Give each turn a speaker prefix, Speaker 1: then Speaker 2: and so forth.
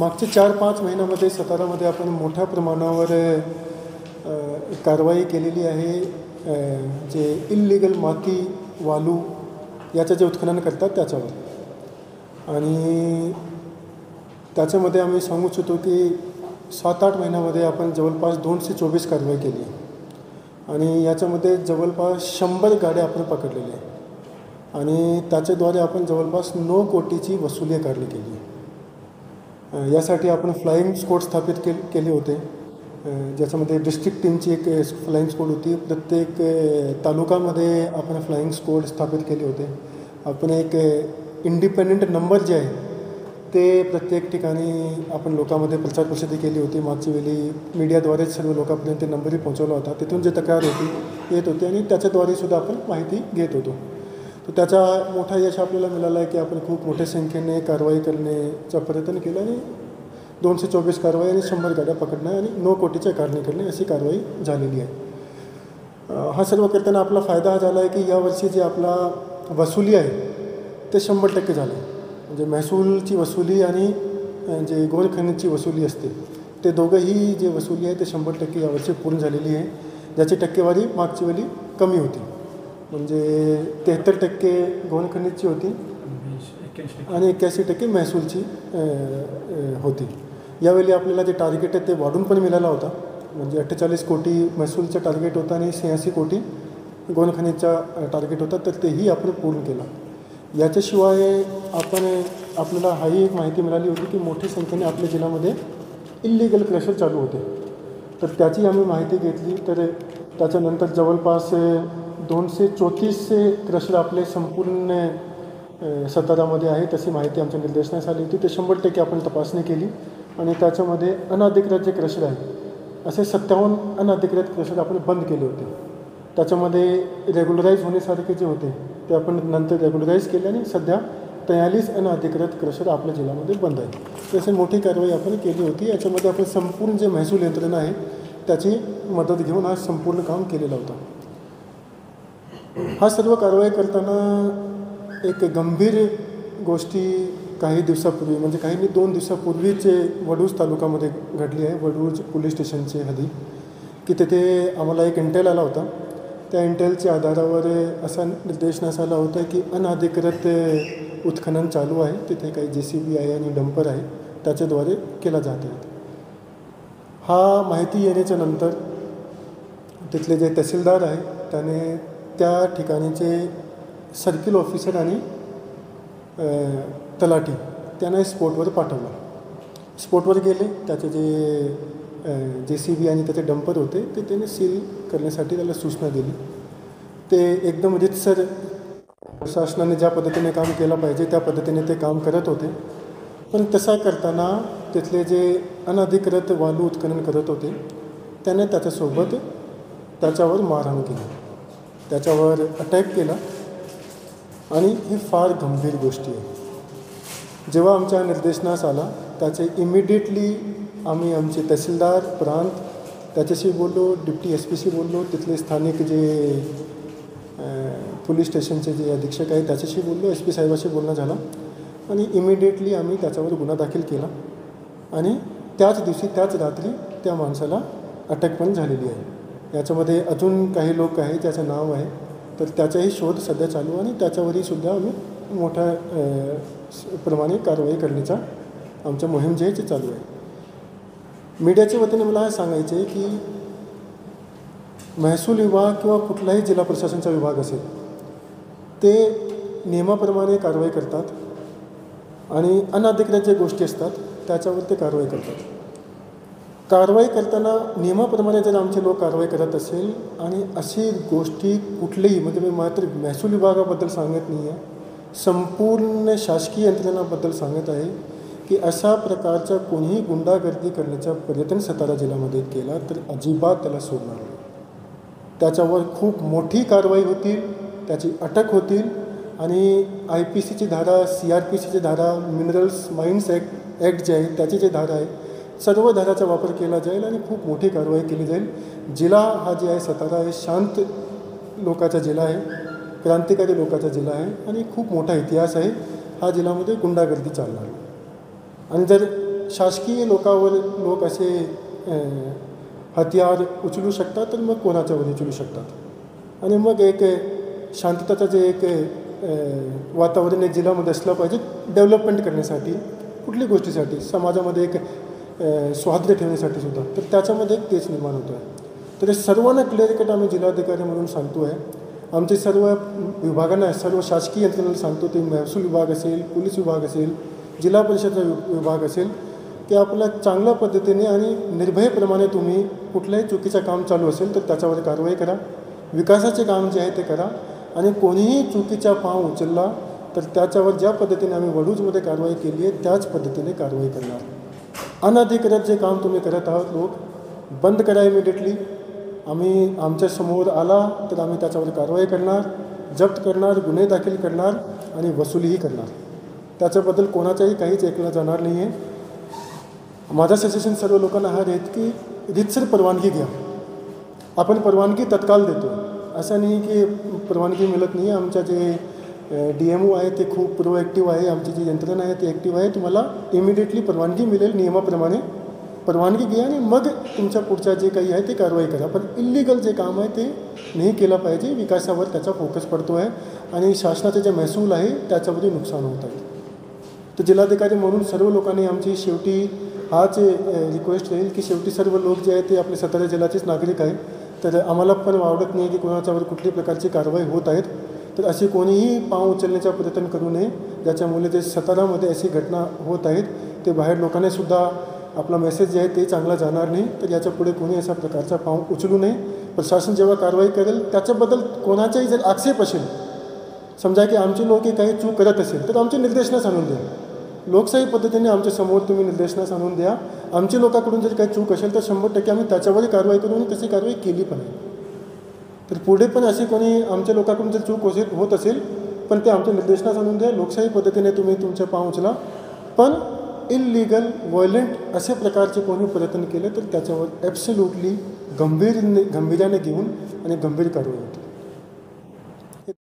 Speaker 1: मागच्या 4-5 महिन्यामध्ये सातारामध्ये आपण मोठ्या प्रमाणावर कारवाई केलेली आहे. जे इल्लीगल माती वालू याचं जे उत्खनन करतात त्याच्यावर, आणि त्याच्यामध्ये आम्ही सांगू इच्छितो की 7-8 महिन्यामध्ये आपण जवळपास 224 कारवाई केली आणि याच्यामध्ये जवळपास 100 गाड्या आपण पकडलेल्या आहे आणि त्याच्याद्वारे आपण जवळपास 9 कोटीची वसुली काढली केली. यासाठी आपण फ्लाइंग स्क्वॉड स्थापित केले होते, ज्याच्यामध्ये डिस्ट्रिक्ट टीमची एक फ्लाइंग स्क्वॉड होती. प्रत्येक तालुक्यामध्ये आपण फ्लाइंग स्क्वॉड स्थापित केले होते. आपण एक इंडिपेंडेंट नंबर जे आहे ते प्रत्येक ठिकाणी आपण लोकांमध्ये प्रचार प्रसिद्धी केली होती. मागच्या वेळी मीडियाद्वारेच सर्व लोकांपर्यंत नंबरही पोहोचवला होता. तिथून जे तक्रार येत होती आणि त्याच्याद्वारे सुद्धा आपण माहिती घेत होतो. तर त्याचा मोठा यश आपल्याला मिळाला आहे की आपण खूप मोठ्या संख्येने कारवाई करण्याचा प्रयत्न केला आणि 224 कारवाई आणि 100 गाड्या पकडणं आणि 9 कोटीच्या कारणे करणे अशी कारवाई झालेली आहे. हा सर्व करताना आपला फायदा हा झाला आहे की यावर्षी जे आपला वसुली आहे ते 100% झालं. म्हणजे महसूलची वसुली आणि जे गोरखनिजची वसुली असते ते दोघंही जे वसुली आहे ते 100% यावर्षी पूर्ण झालेली आहे, ज्याची टक्केवारी मागच्या वेळी कमी होती. म्हणजे 73% गोरखनिजची होती आणि 81% महसूलची होती. यावेळी आपल्याला जे टार्गेट आहे ते वाढून पण मिळाला होता. म्हणजे 48 कोटी महसूलचा टार्गेट होता आणि 86 कोटी गोरखनिजचा टार्गेट होता, तर तेही आपण पूर्ण केला. याच्याशिवाय आपल्याला हाही एक माहिती मिळाली होती की मोठ्या संख्येने आपल्या जिल्ह्यामध्ये इल्लीगल क्रशर चालू होते, तर त्याची आम्ही माहिती घेतली. तर त्याच्यानंतर जवळपास 234 क्रशर आपले संपूर्ण सातारामध्ये आहे तशी माहिती आमच्या निर्देशनास आली होती. ते 100% आपण तपासणी केली आणि त्याच्यामध्ये अनधिकृत जे क्रशर आहे असे 57 अनधिकृत क्रशर आपण बंद केले होते. त्याच्यामध्ये रेग्युलराईज होण्यासारखे जे होते ते आपण नंतर रेग्युलराईज केले आणि सध्या 43 अनधिकृत क्रशर आपल्या जिल्ह्यामध्ये बंद आहे. तसे मोठी कारवाई आपण केली होती. याच्यामध्ये आपण संपूर्ण जे महसूल यंत्रणा आहे त्याची मदत घेऊन हा संपूर्ण काम केलेलं होतं. हा सर्व कारवाई करताना एक गंभीर गोष्टी काही दिवसापूर्वी, म्हणजे काही नाही 2 दिवसापूर्वीच वडूज तालुक्यामध्ये घडली आहे. वडूज पोलीस स्टेशनचे हद्दी की तिथे आम्हाला एक इंटेल आला होता. त्या इंटेलच्या आधारावर असा निर्देशनास आला होता की अनधिकृत उत्खनन चालू आहे, तिथे काही JCB आहे आणि डंपर आहे त्याच्याद्वारे केला जात आहे. हा माहिती येण्याच्या नंतर तिथले जे तहसीलदार आहे त्याने त्या ठिकाणीचे सर्कल ऑफिसर आणि तलाठी त्यांना स्पॉटवर पाठवलं. स्पॉटवर गेले, त्याचे जे JCB आणि त्याचे डंपर होते ते त्याने सील करण्यासाठी त्याला सूचना दिली. ते एकदम रीतसर शासनाने ज्या पद्धतीने काम केलं पाहिजे त्या पद्धतीने ते काम करत होते. पण तसा करताना तिथले जे अनधिकृत वालू उत्खनन करत होते त्याने त्याच्यावर मारहाण केली, त्याच्यावर अटॅक केला आणि ही फार गंभीर गोष्टी आहे. जेव्हा आमच्या निर्देशनास आला त्याचे इमिडिएटली आम्ही आमचे तहसीलदार प्रांत त्याच्याशी बोललो, डिप्टी SPशी बोललो, तिथले स्थानिक जे पोलीस स्टेशनचे जे अधीक्षक आहेत त्याच्याशी बोललो, SP साहेबाशी बोलणं झालं आणि इमिडिएटली आम्ही त्याच्यावर गुन्हा दाखल केला आणि त्याच दिवशी त्याच रात्री त्या माणसाला अटक पण झालेली आहे. याच्यामध्ये अजून काही लोक आहेत ज्याचं नाव आहे, तर त्याचाही शोध सध्या चालू आणि त्याच्यावरही सुद्धा आम्ही मोठ्या प्रमाणे कारवाई करण्याचा आमच्या मोहीम जे आहे ते चालू आहे. मीडियाच्या वतीने मला हे सांगायचे आहे की महसूल विभाग किंवा कुठलाही जिल्हा प्रशासनाचा विभाग असेल ते नियमाप्रमाणे कारवाई करतात आणि अनधिकृत ज्या गोष्टी असतात त्याच्यावर ते कारवाई करतात. कारवाई करताना नियमाप्रमाणे जर आमचे लोक कारवाई करत असेल आणि अशी गोष्टी कुठलीही, म्हणजे मी मात्र महसूल विभागाबद्दल सांगत नाही आहे, संपूर्ण शासकीय यंत्रणाबद्दल सांगत आहे की अशा प्रकारचा कोणीही गुंडागर्दी करण्याचा प्रयत्न सातारा जिल्ह्यामध्ये केला तर अजिबात त्याला सोडणार नाही. त्याच्यावर खूप मोठी कारवाई होतील, त्याची अटक होतील आणि IPCची धारा, CRPCची धारा, मिनरल्स माइन्स ॲक्ट जे आहे त्याची जे धारा आहे सर्व धाराचा वापर केला जाईल आणि खूप मोठी कारवाई केली जाईल. जिल्हा हा जे आहे सातारा आहे शांत लोकांचा जिल्हा आहे, क्रांतिकारी लोकांचा जिल्हा आहे आणि खूप मोठा इतिहास आहे. हा जिल्ह्यामध्ये गुंडागर्दी चालणार आणि जर शासकीय लोक असे हत्यार उचलू शकतात, तर मग कोणाच्यावर उचलू शकतात. आणि मग एक शांतताचं जे एक वातावरण एक जिल्ह्यामध्ये असलं पाहिजे डेव्हलपमेंट करण्यासाठी, कुठली गोष्टीसाठी, समाजामध्ये एक स्वातंत्र्य ठेवण्यासाठी सुद्धा. तर त्याच्यामध्ये एक तेच निर्माण होतं आहे. तर हे सर्वांना क्लिअर कट आम्ही जिल्हाधिकारी म्हणून सांगतो आहे. आमचे सर्व विभागांना, सर्व शासकीय यंत्रणेला सांगतो, ते महसूल विभाग असेल, पोलीस विभाग असेल, जिल्हा परिषद विभाग असेल, की आपल्या चांगल्या पद्धतीने आणि निर्भयप्रमाणे तुम्ही कुठलंही चुकीचं काम चालू असेल तर त्याच्यावर कारवाई करा. विकासाचे काम जे आहे ते करा. आणि कोणीही चुकीचा पाव उचलला तर त्याच्यावर ज्या पद्धतीने आम्ही वडूजमध्ये कारवाई केली आहे त्याच पद्धतीने कारवाई करणार. अनधिकृत जे काम तुम्ही करत आहात लोक बंद करा इमिडिएटली. आम्ही आमच्यासमोर आला तर आम्ही त्याच्यावर कारवाई करणार, जप्त करणार, गुन्हे दाखल करणार आणि वसुलीही करणार. त्याच्याबद्दल कोणाच्याही काहीच ऐकलं जाणार नाही आहे. माझं सजेशन सर्व लोकांना हा आहेत की रीतसर परवानगी घ्या. आपण परवानगी तत्काळ देतो, असं नाही की परवानगी मिळत नाही. आमच्या जे DMO आहे ते खूप प्रोॲक्टिव्ह आहे. आमची जी यंत्रणा आहे ती ॲक्टिव्ह आहे. तुम्हाला इमिडिएटली परवानगी मिळेल नियमाप्रमाणे. परवानगी घ्या आणि मग तुमच्या पुढच्या जे काही आहे ते कारवाई करा. पण इल्लिगल जे काम आहे ते नाही केलं पाहिजे. विकासावर त्याचा फोकस पडतो आहे आणि शासनाचे जे महसूल आहे त्याच्यामध्ये नुकसान होत आहे. तर जिल्हाधिकारी म्हणून सर्व लोकांनी आमची शेवटी हाच रिक्वेस्ट राहील की शेवटी सर्व लोक जे आहे ते आपले सातारा जिल्ह्याचेच नागरिक आहे. तर आम्हाला पण आवडत नाही की कोणाच्यावर कुठल्याही प्रकारची कारवाई होत आहेत. तर असे कोणीही पाव उचलण्याचा प्रयत्न करू नये, ज्याच्यामुळे जे सातारामध्ये अशी घटना होत आहेत ते बाहेर लोकांनीसुद्धा आपला मेसेज जे आहे ते चांगला जाणार नाही. तर याच्यापुढे कोणी अशा प्रकारचा पाव उचलू नये. प्रशासन जेव्हा कारवाई करेल त्याच्याबद्दल कोणाचाही जर आक्षेप असेल, समजा की आमचे लोक काही चूक करत असेल तर आमचे निर्देशनास आणून द्या. लोकशाही पद्धतीने आमच्या समोर तुम्ही निर्देशनास आणून द्या. आमच्या लोकांकडून जर काही चूक असेल तर 100% आम्ही त्याच्यावरही कारवाई करू आणि तशी कारवाई केली पण आहे. तर पुढे पण असे कोणी आमच्या लोकांकडून जर चूक होत असेल पण ते आमच्या निर्देशनास आणून द्या. लोकशाही पद्धतीने तुम्ही तुमच्या पाव उचला. पण इल्लिगल व्हायलेंट अशा प्रकारचे कोणी प्रयत्न केले तर त्याच्यावर ॲब्सोल्युटली गांभीर्याने घेऊन आणि गंभीर कारवाई होते.